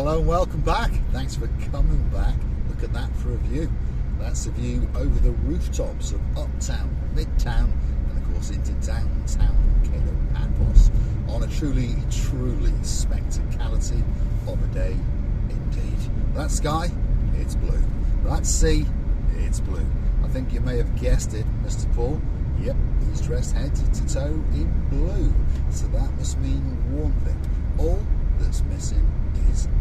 hello and welcome back. Thanks for coming back. Look at that for a view. That's a view over the rooftops of Uptown, Midtown, and of course into downtown Paphos on a truly spectacality of a day indeed. That sky, it's blue. That sea, it's blue. I think you may have guessed it, Mr. Paul. Yep, he's dressed head to toe in blue. So that must mean one thing. All that's missing is you.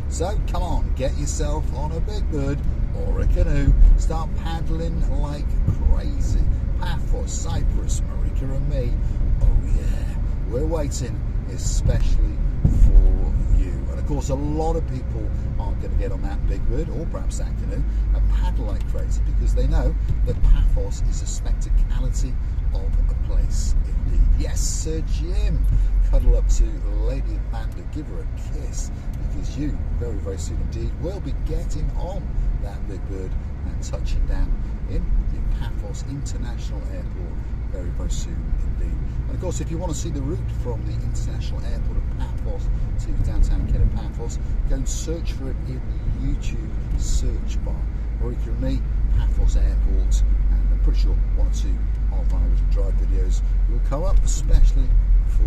So come on, get yourself on a big bird or a canoe. Start paddling like crazy. Paphos, Cyprus, Marika and me. Oh yeah, we're waiting especially for you. And of course a lot of people aren't going to get on that big bird or perhaps that canoe and paddle like crazy because they know that Paphos is a spectacality of a place indeed. Yes, Sir Jim. Cuddle up to Lady Amanda, give her a kiss, because you, very soon indeed, will be getting on that big bird and touching down in the Paphos International Airport very soon indeed. And of course, if you want to see the route from the International Airport of Paphos to downtown Paphos, go and search for it in the YouTube search bar. Marika and me, Paphos Airport, and I'm pretty sure 1 or 2 half-hour drive videos will come up, especially for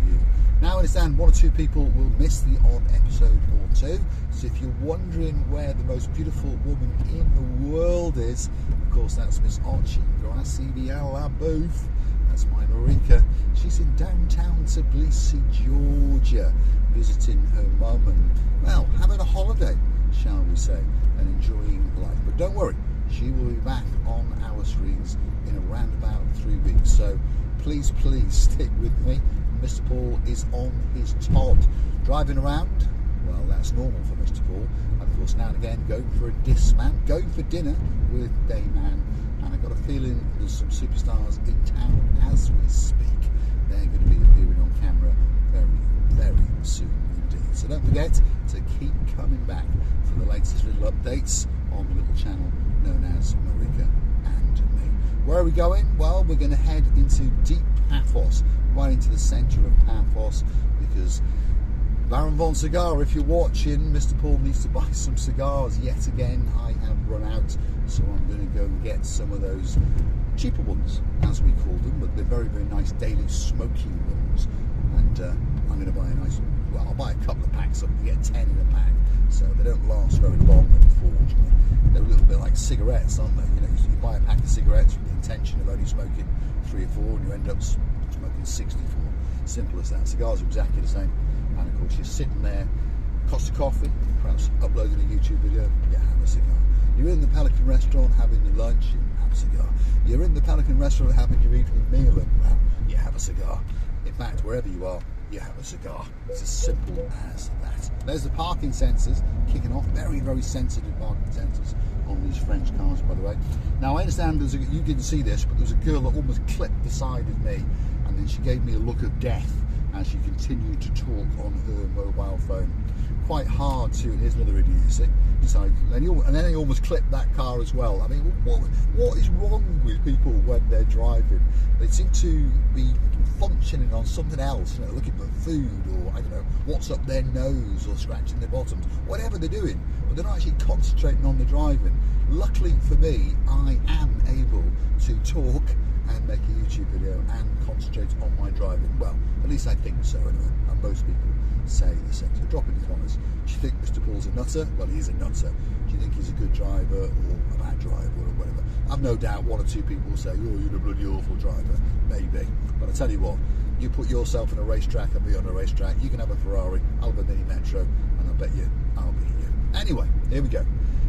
you. Now I understand 1 or 2 people will miss the odd episode or two, so if you're wondering where the most beautiful woman in the world is, of course that's Miss Archie Graciela Booth. That's my Marika. She's in downtown Tbilisi, Georgia, visiting her mum and, well, having a holiday, shall we say, and enjoying life. But don't worry, she will be back on our screens in around about 3 weeks. So please stick with me. Mr. Paul is on his Todd, driving around. Well, that's normal for Mr. Paul. And of course, now and again, going for a dismount, going for dinner with Dayman. And I've got a feeling there's some superstars in town as we speak. They're going to be appearing on camera very soon indeed. So don't forget to keep coming back for the latest little updates on the little channel known as Marika and me. Where are we going? Well, we're going to head into deep Paphos, right into the centre of Paphos, because Baron von Cigar, if you're watching, Mr. Paul needs to buy some cigars yet again. I have run out, so I'm going to go and get some of those cheaper ones, as we call them, but they're very nice daily smoking ones. And I'm going to buy a nice, well, I'll buy a couple of packs of them. You get 10 in a pack, so they don't last very long, unfortunately. They're a little bit like cigarettes, aren't they? You know, you buy a pack of cigarettes with the intention of only smoking 3 or 4, and you end up smoking 64. Simple as that. Cigars are exactly the same. And of course, you're sitting there, cost of coffee, perhaps uploading a YouTube video, you have a cigar. You're in the Pelican restaurant having your lunch, you have a cigar. You're in the Pelican restaurant having your evening meal, and well, you have a cigar. In fact, wherever you are, you have a cigar. It's as simple as that. There's the parking sensors kicking off, very sensitive parking sensors on these French cars, by the way. Now I understand you didn't see this, but there was a girl that almost clipped the side of me, and then she gave me a look of death as she continued to talk on her mobile phone. Quite hard to, and here's another idiot, you see, and then he almost clipped that car as well. I mean, what is wrong with people when they're driving? They seem to be functioning on something else, you know, looking for food, or I don't know, what's up their nose, or scratching their bottoms, whatever they're doing, but they're not actually concentrating on the driving. Luckily for me, I am able to talk and make a YouTube video and concentrate on my driving. Well, at least I think so anyway, and most people say the same. So drop in the comments, do you think Mr. Paul's a nutter? Well, he is a nutter. Do you think he's a good driver or a bad driver or whatever? I've no doubt 1 or 2 people will say, oh, you're a bloody awful driver. Maybe. But I tell you what, you put yourself on a racetrack and me on a racetrack, you can have a Ferrari, I'll have a Mini Metro, and I bet you I'll beat you. Anyway, here we go.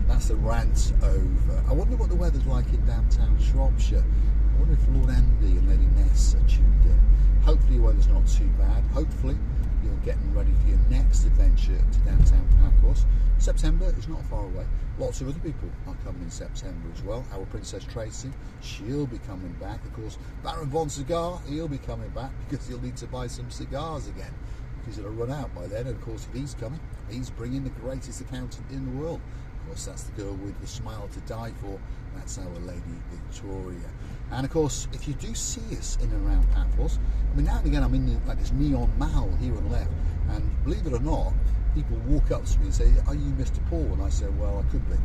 That's the rant over. I wonder what the weather's like in downtown Shropshire. I wonder if Lord Andy and Lady Ness are tuned in. Hopefully the weather's not too bad. Hopefully you're getting ready for your next adventure to downtown Paphos. September is not far away. Lots of other people are coming in September as well. Our Princess Tracy, she'll be coming back. Of course, Baron von Cigar, he'll be coming back because he'll need to buy some cigars again, because it'll run out by then. And of course, if he's coming, he's bringing the greatest accountant in the world. Of course, that's the girl with the smile to die for. That's our Lady Victoria. And of course, if you do see us in and around Paphos, I mean, now and again I'm in like this neon mall here on the left, and believe it or not, people walk up to me and say, "Are you Mr. Paul?" And I say, "Well, I could be."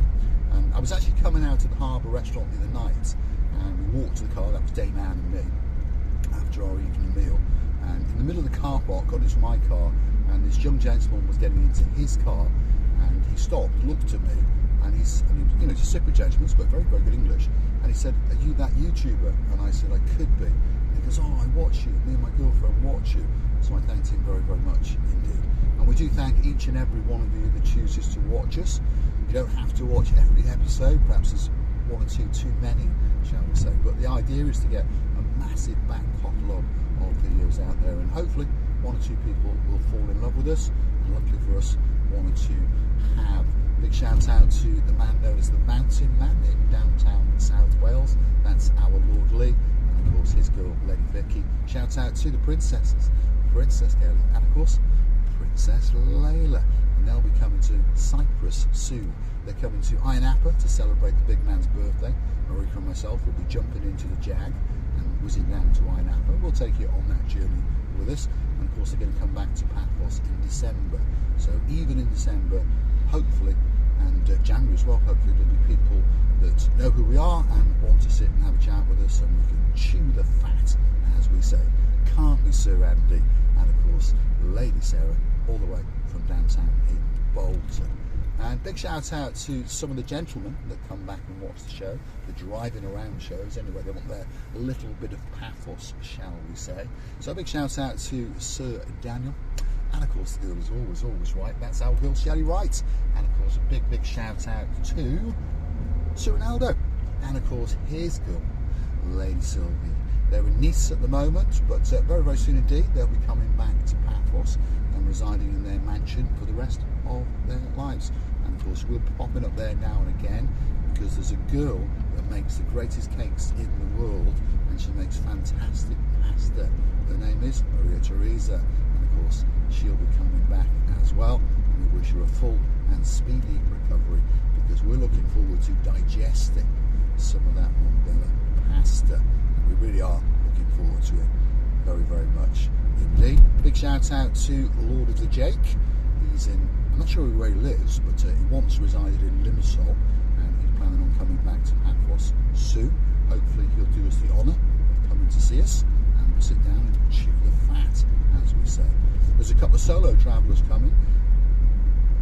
And I was actually coming out of the Harbour restaurant the other night, and we walked to the car. That was Dame Anne and me after our evening meal. And in the middle of the car park, got into my car, and this young gentleman was getting into his car, and he stopped, looked at me, and he's a Cyprus gentleman, spoke very, very good English, and he said, "Are you that YouTuber?" And I said, "I could be." And he goes, "Oh, I watch you. Me and my girlfriend watch you." So I thanked him very, very much indeed. And we do thank each and every one of you that chooses to watch us. You don't have to watch every episode. Perhaps there's one or two too many, shall we say. But the idea is to get a massive back catalogue of videos out there, and hopefully one or two people will fall in love with us, and luckily for us, one or two have. Big shout out to the man known as the Mountain Man in downtown South Wales. That's our Lord Lee, and of course his girl Lady Vicky. Shout out to the princesses, Princess Kelly, and of course Princess Layla. And they'll be coming to Cyprus soon. They're coming to Ayia Napa to celebrate the big man's birthday. Marika and myself will be jumping into the Jag and whizzing down to Ayia Napa. We'll take you on that journey with us. And of course they're going to come back to Paphos in December. So even in December, hopefully, and January as well, hopefully there'll be people that know who we are and want to sit and have a chat with us, and we can chew the fat, as we say. Can't we, Sir Andy? And of course, Lady Sarah, all the way from downtown in Bolton. And big shout out to some of the gentlemen that come back and watch the show, the driving around shows. Anyway, they want their little bit of Paphos, shall we say. So a big shout out to Sir Daniel. And of course, the girl is always right. That's our girl, Shelley Wright. And of course, a big shout out to Sir Ronaldo. And of course, his girl, Lady Sylvie. They're in Nice at the moment, but very, very soon indeed, they'll be coming back to Paphos and residing in their mansion for the rest of their lives. And of course, we're popping up there now and again, because there's a girl that makes the greatest cakes in the world, and she makes fantastic pasta. Her name is Maria Teresa, and of course, she'll be coming back as well. And we wish her a full and speedy recovery, because we're looking forward to digesting some of that Montbella pasta. And we really are looking forward to it very, very much indeed. Big shout out to Lord of the Jake. He's in, I'm not sure where he lives, but he once resided in Limassol, and he's planning on coming back to Paphos soon. Hopefully he'll do us the honour of coming to see us, and we'll sit down and chew the fat, as we say. There's a couple of solo travellers coming.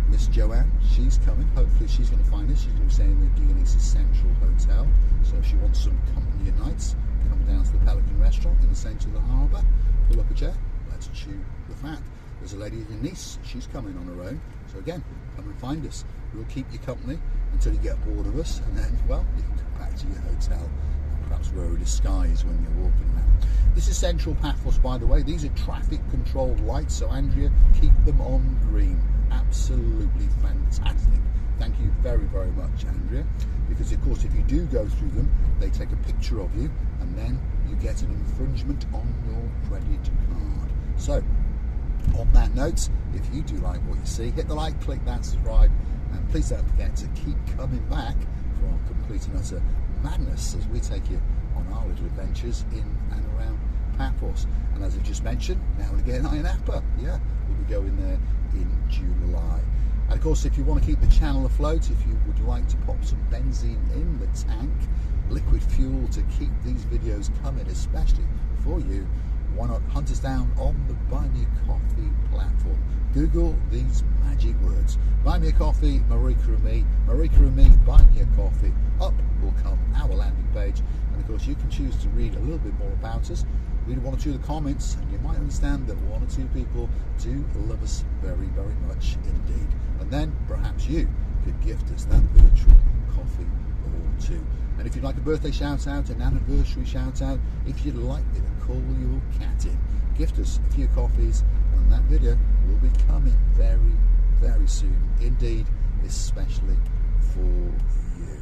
Miss Joanne, she's coming. Hopefully she's going to find us. She's going to be staying in the Dionysus Central Hotel. So if she wants some company at nights, come down to the Pelican restaurant in the centre of the harbour, pull up a chair, let's chew the fat. There's a lady in Nice, she's coming on her own. So again, come and find us. We'll keep you company until you get bored of us, and then, well, you can come back to your hotel and perhaps wear a disguise when you're walking around. This is Central Paphos, by the way. These are traffic controlled lights, so Andrea, keep them on green. Absolutely fantastic. Thank you very, very much, Andrea, because of course if you do go through them, they take a picture of you, and then you get an infringement on your credit card. So on that note, if you do like what you see, hit the like, click that subscribe, and please don't forget to keep coming back for our complete and utter madness as we take you on our little adventures in and around Paphos. And as I just mentioned, now and again, Ayia Napa, yeah, we'll be going there in July. And of course, if you want to keep the channel afloat, if you would like to pop some benzene in the tank, liquid fuel to keep these videos coming, especially for you, why not hunt us down on the Buy Me a Coffee platform. Google these magic words: Buy Me a Coffee, Marika and me, Marika and me, Buy Me a Coffee. Up will come our landing page, and of course you can choose to read a little bit more about us, read one or two of the comments, and you might understand that one or two people do love us very, very much indeed. And then perhaps you could gift us that virtual coffee or two. And if you'd like a birthday shout out, an anniversary shout out, if you'd like me to call your cat in, gift us a few coffees, and that video will be coming very, very soon indeed, especially for you.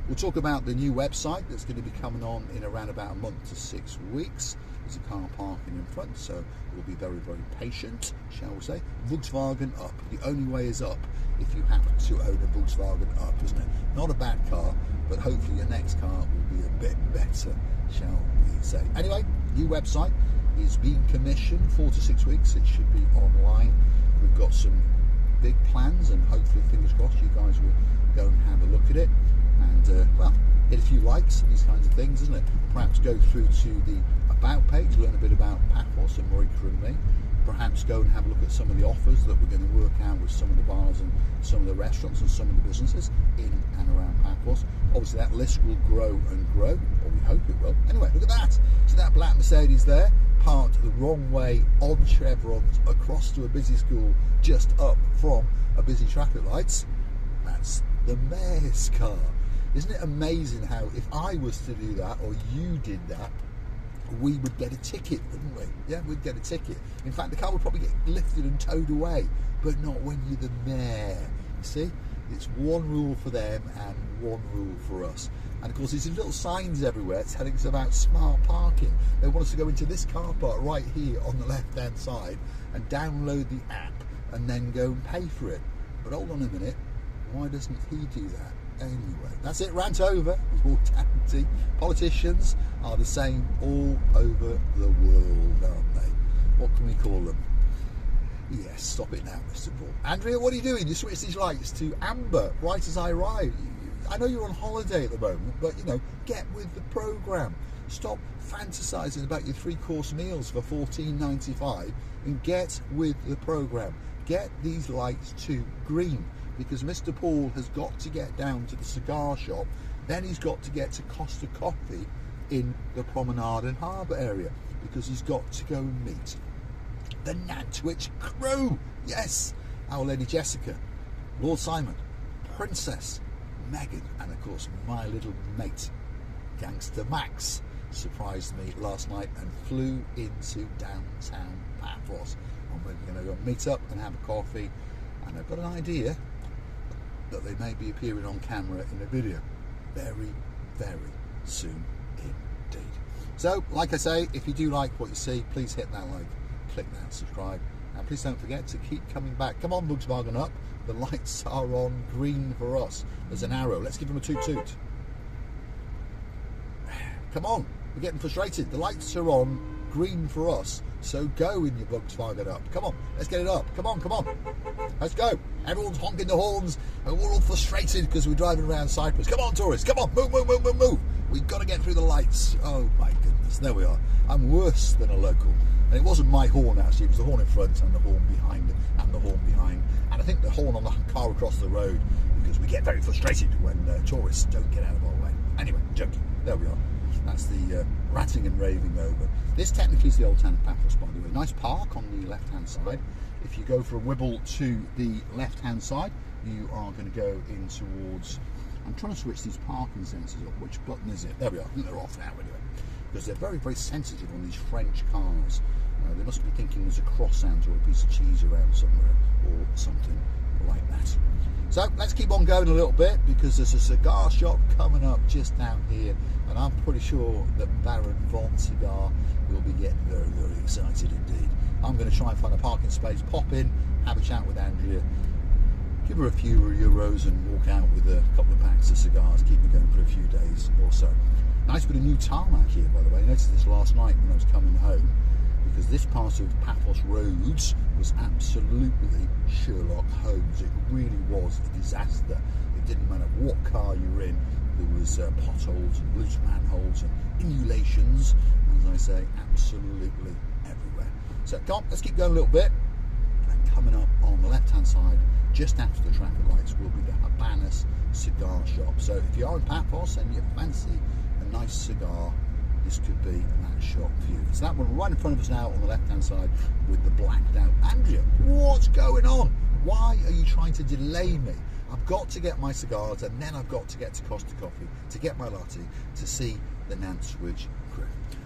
We'll talk about the new website that's going to be coming on in around about a month to 6 weeks. There's a car parking in front, so we'll be very, very patient, shall we say. Volkswagen Up. The only way is up if you happen to own a Volkswagen Up, isn't it? Not a bad car, but hopefully your next car will be a bit better, shall we say. Anyway, new website is being commissioned 4 to 6 weeks. It should be online. We've got some big plans, and hopefully, fingers crossed, you guys will go and have a look at it. And, well, hit a few likes and these kinds of things, isn't it? Perhaps go through to the About page, learn a bit about Paphos and Marika and me. Perhaps go and have a look at some of the offers that we're going to work out with some of the bars and some of the restaurants and some of the businesses in and around Paphos. Obviously, that list will grow and grow, or we hope it will. Anyway, look at that. So that black Mercedes there, parked the wrong way on chevrons across to a busy school just up from a busy traffic lights. That's the mayor's car. Isn't it amazing how if I was to do that, or you did that, we would get a ticket, wouldn't we? Yeah, we'd get a ticket. In fact, the car would probably get lifted and towed away, but not when you're the mayor. You see? It's one rule for them and one rule for us. And of course, there's little signs everywhere telling us about smart parking. They want us to go into this car park right here on the left-hand side and download the app and then go and pay for it. But hold on a minute, why doesn't he do that? Anyway, that's it, rant over. Walked empty. Politicians are the same all over the world, aren't they? What can we call them? Yes, stop it now, Mr. Paul. Andrea, what are you doing? You switched these lights to amber right as I arrive. I know you're on holiday at the moment, but, you know, get with the programme. Stop fantasising about your 3-course meals for $14.95 and get with the programme. Get these lights to green, because Mr. Paul has got to get down to the cigar shop, then he's got to get to Costa Coffee in the Promenade and Harbour area, because he's got to go and meet the Nantwich crew. Yes, Our Lady Jessica, Lord Simon, Princess Meghan, and of course my little mate, Gangster Max, surprised me last night and flew into downtown Paphos. And we're going to go meet up and have a coffee, and I've got an idea that they may be appearing on camera in a video very, very soon indeed. So, like I say, if you do like what you see, please hit that like, click that subscribe, and please don't forget to keep coming back. Come on, Volkswagen Up. The lights are on green for us. There's an arrow. Let's give them a toot toot. Come on, we're getting frustrated. The lights are on green for us, so go in your Volkswagen Up. Come on, let's get it up. Come on, come on. Let's go. Everyone's honking the horns, and we're all frustrated because we're driving around Cyprus. Come on, tourists. Come on, move, move, move, move, move. We've got to get through the lights. Oh, my goodness. There we are. I'm worse than a local. And it wasn't my horn, actually. It was the horn in front and the horn behind and the horn behind. And I think the horn on the car across the road, because we get very frustrated when tourists don't get out of our way. Anyway, joking. There we are. That's the ranting and raving over. This technically is the old town of Paphos, by the way. Nice park on the left-hand side. If you go for a wibble to the left-hand side, you are going to go in towards... I'm trying to switch these parking sensors up. Which button is it? There we are. I think they're off now anyway. Because they're very, very sensitive on these French cars. They must be thinking there's a croissant or a piece of cheese around somewhere or something like that. So let's keep on going a little bit, because there's a cigar shop coming up just down here, and I'm pretty sure that Baron Von Cigar will be getting very, very excited indeed. I'm going to try and find a parking space, pop in, have a chat with Andrea, give her a few euros and walk out with a couple of packs of cigars, keep me going for a few days or so. Nice bit of new tarmac here, by the way. I noticed this last night when I was coming home, because this part of Paphos roads was absolutely Sherlock Holmes. It really was a disaster. It didn't matter what car you were in, there was potholes and loose manholes and inulations, as I say, absolutely everywhere. So come on, let's keep going a little bit. And coming up on the left-hand side, just after the traffic lights, will be the Habanas cigar shop. So if you are in Paphos and you fancy a nice cigar, this could be that shop for you. It's that one right in front of us now on the left-hand side with the blacked out Andrea. What's going on? Why are you trying to delay me? I've got to get my cigars, and then I've got to get to Costa Coffee to get my latte to see the Nantwich crew.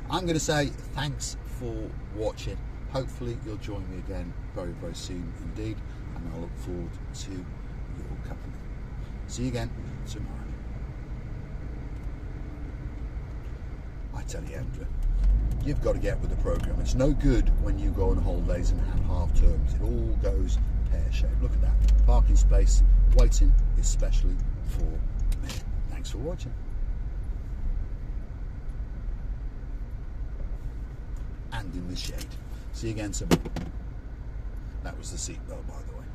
I'm going to say thanks for watching. Hopefully you'll join me again very, very soon indeed, and I look forward to your company. See you again tomorrow. tell you, Andrew, you've got to get with the program. It's no good when you go on holidays and have half terms. It all goes pear-shaped. Look at that. Parking space waiting especially for me. Thanks for watching. And in the shade. See you again soon. That was the seatbelt, by the way.